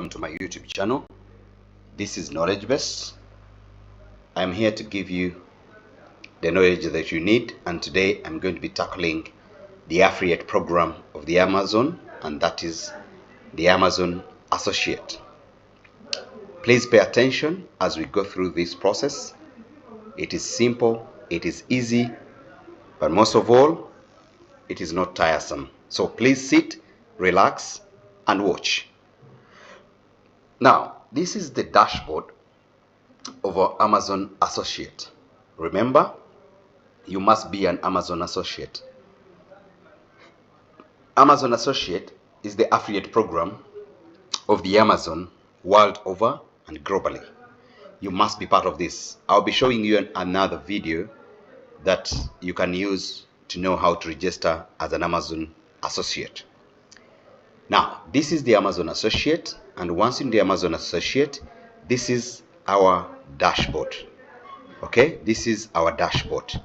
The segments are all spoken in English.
welcome to my YouTube channel. This is Knowledge Base. I'm here to give you the knowledge that you need, and today I'm going to be tackling the affiliate program of the Amazon, and that is the Amazon Associate. Please pay attention as we go through this process. It is simple, it is easy, but most of all, it is not tiresome. So please sit, relax, and watch. Now, this is the dashboard of our Amazon Associate. Remember, you must be an Amazon Associate. Amazon Associate is the affiliate program of the Amazon world over and globally. You must be part of this. I'll be showing you another video that you can use to know how to register as an Amazon Associate. Now, this is the Amazon Associate, and once in the Amazon Associate, this is our dashboard. Okay, this is our dashboard.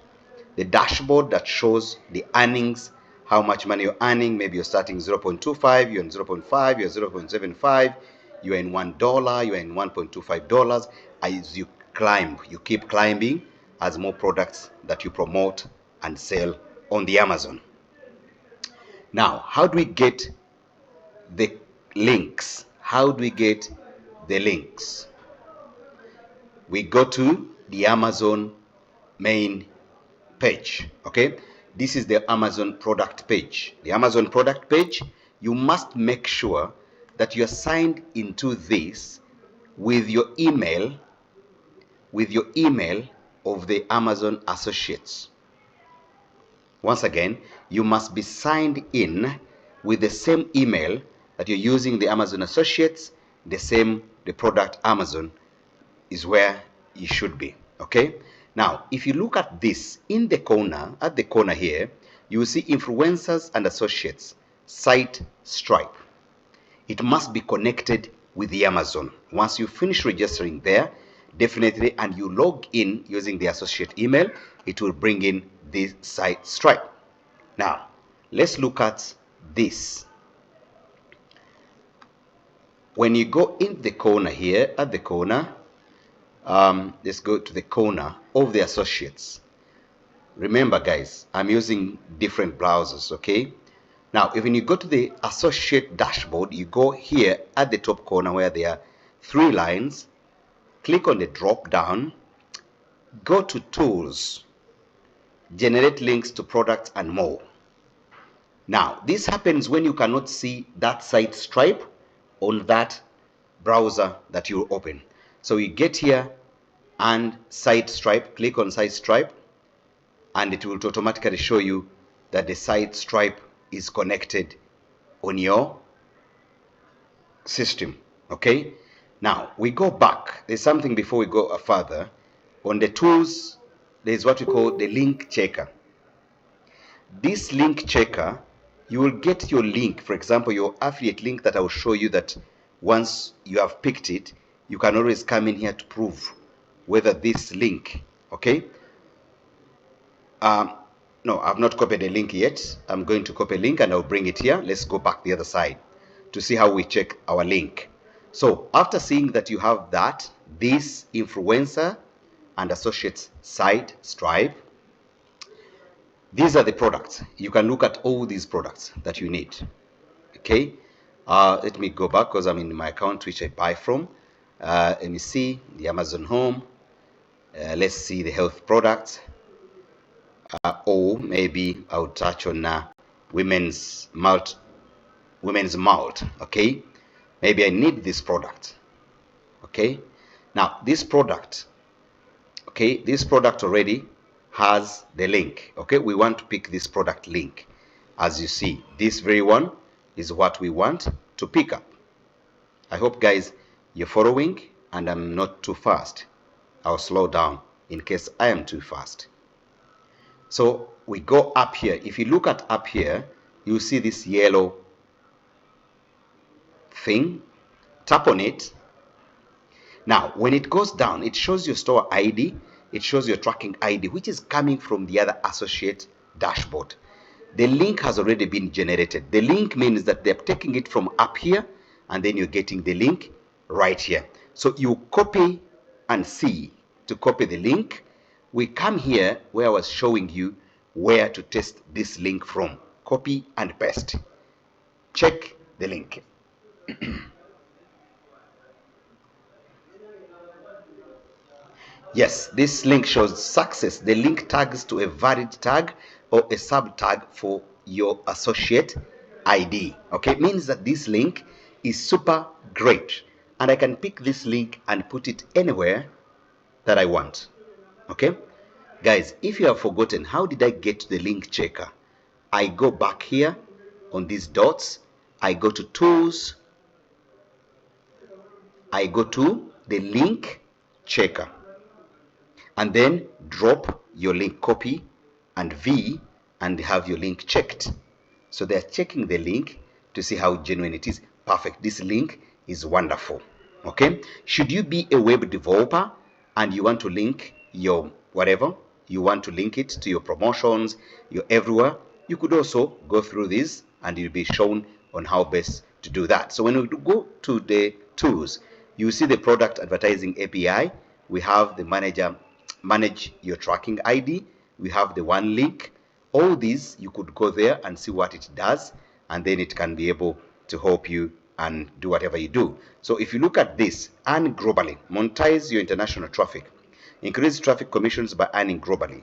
The dashboard that shows the earnings, how much money you're earning. Maybe you're starting 0.25, you're in 0.5, you're 0.75, you're in $1, you're in $1.25. As you climb, you keep climbing as more products that you promote and sell on the Amazon. Now, how do we get the links? How do we get the links? We go to the Amazon main page. Okay, this is the Amazon product page. The Amazon product page, you must make sure that you're signed into this with your email of the Amazon Associates. Once again, you must be signed in with the same email that you're using the Amazon Associates. The product Amazon is where you should be. Okay, now if you look at this in the corner, at the corner here, you will see influencers and associates site Stripe. It must be connected with the Amazon. Once you finish registering there, definitely, and you log in using the associate email, it will bring in the site Stripe. Now let's look at this. When you go in the corner here, at the corner, let's go to the corner of the associates. Remember guys, I'm using different browsers. Okay, now if when you go to the associate dashboard, you go here at the top corner where there are three lines, click on the drop down, go to tools, generate links to products and more. Now this happens when you cannot see that site Stripe on that browser that you open. So you get here and site Stripe, click on site Stripe, and it will automatically show you that the site Stripe is connected on your system. Okay, now we go back. There's something before we go further. On the tools, there's what we call the link checker. This link checker, you will get your link, for example your affiliate link that I will show you, that once you have picked it, you can always come in here to prove whether this link, okay, no, I've not copied a link yet. I'm going to copy a link and I'll bring it here. Let's go back the other side to see how we check our link. So after seeing that you have that, this influencer and associates site Stripe, these are the products. You can look at all these products that you need. Okay, let me go back because I'm in my account which I buy from. Let me see the Amazon Home. Let's see the health products, or maybe I'll touch on women's malt. Okay, maybe I need this product. Okay, now this product, okay, this product already has the link. Okay, we want to pick this product link. As you see, this very one is what we want to pick up. I hope guys you're following and I'm not too fast. I'll slow down in case I am too fast. So we go up here. If you look at up here, you see this yellow thing. Tap on it. Now when it goes down, it shows your store ID, it shows your tracking ID, which is coming from the other associate dashboard. The link has already been generated. The link means that they're taking it from up here and then you're getting the link right here. So you copy and see. To copy the link, we come here where I was showing you where to test this link from. Copy and paste. Check the link. Yes, this link shows success. The link tags to a valid tag or a sub tag for your associate ID. Okay, it means that this link is super great, and I can pick this link and put it anywhere that I want. Okay, guys, if you have forgotten how did I get to the link checker, I go back here on these dots, I go to tools, I go to the link checker, and then drop your link copy and V and have your link checked. So they're checking the link to see how genuine it is. Perfect. This link is wonderful. Okay. Should you be a web developer and you want to link your whatever, you want to link it to your promotions, your everywhere, you could also go through this and you'll be shown on how best to do that. So when we go to the tools, you see the product advertising API. We have the manage your tracking ID. We have the one link. All these, you could go there and see what it does, and then it can be able to help you and do whatever you do. So if you look at this, earn globally, monetize your international traffic, increase traffic commissions by earning globally,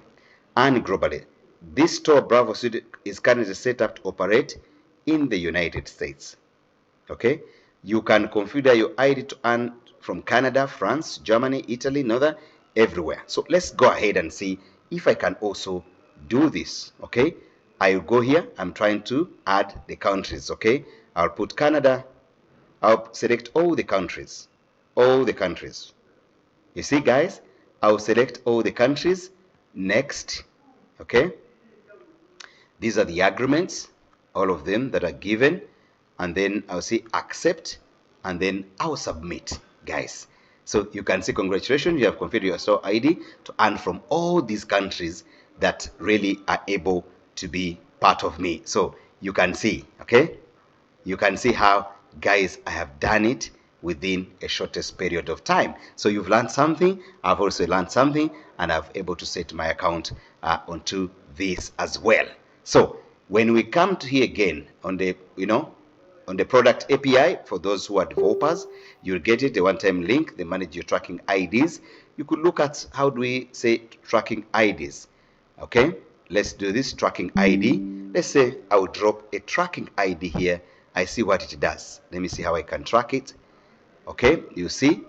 earn globally. This store, Bravo Studio, is currently set up to operate in the United States. Okay, you can configure your ID to earn from Canada, France, Germany, Italy, Northern, everywhere. So let's go ahead and see if I can also do this. Okay, I'll go here. I'm trying to add the countries. Okay, I'll put Canada. I'll select all the countries. All the countries. You see, guys, I'll select all the countries. Next. Okay, these are the agreements, all of them that are given, and then I'll say accept, and then I'll submit, guys. So you can see, congratulations, you have configured your store ID to earn from all these countries that really are able to be part of me. So you can see, okay, you can see how, guys, I have done it within a shortest period of time. So you've learned something, I've also learned something, and I've able to set my account onto this as well. So when we come to here again on the, on the product API, for those who are developers, you'll get it, the one-time link, they manage your tracking IDs. You could look at how do we say tracking IDs. Okay, let's do this tracking ID. Let's say I will drop a tracking ID here. I see what it does. Let me see how I can track it. Okay, you see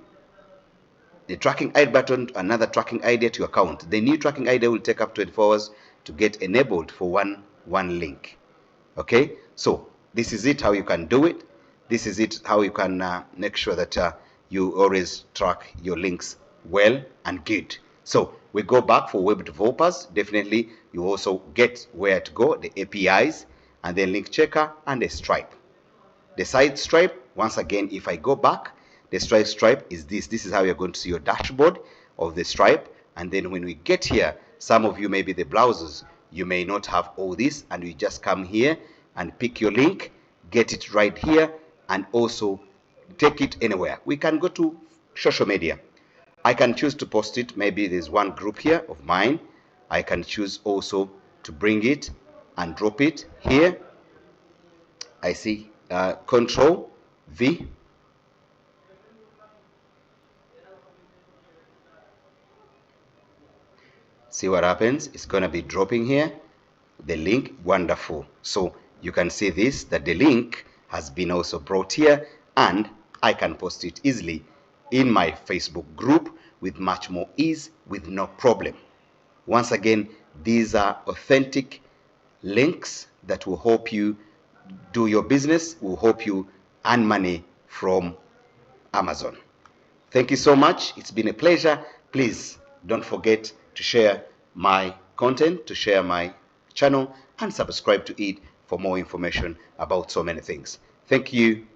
the tracking ID button, another tracking ID to your account. The new tracking ID will take up 24 hours to get enabled for one link. Okay, so this is it, how you can do it. This is it, how you can make sure that you always track your links well and good. So we go back for web developers. Definitely you also get where to go, the APIs, and then link checker and the Stripe. The side Stripe, once again, if I go back, the Stripe is this. This is how you're going to see your dashboard of the Stripe. And then when we get here, some of you, maybe the browsers, you may not have all this, and you just come here and pick your link, get it right here, and also take it anywhere. We can go to social media. I can choose to post it. Maybe there's one group here of mine. I can choose also to bring it and drop it here. I see Control V. See what happens. It's going to be dropping here the link. Wonderful. So you can see this, that the link has been also brought here, and I can post it easily in my Facebook group with much more ease, with no problem. Once again, these are authentic links that will help you do your business, will help you earn money from Amazon. Thank you so much. It's been a pleasure. Please don't forget to share my content, to share my channel, and subscribe to it for more information about so many things. Thank you.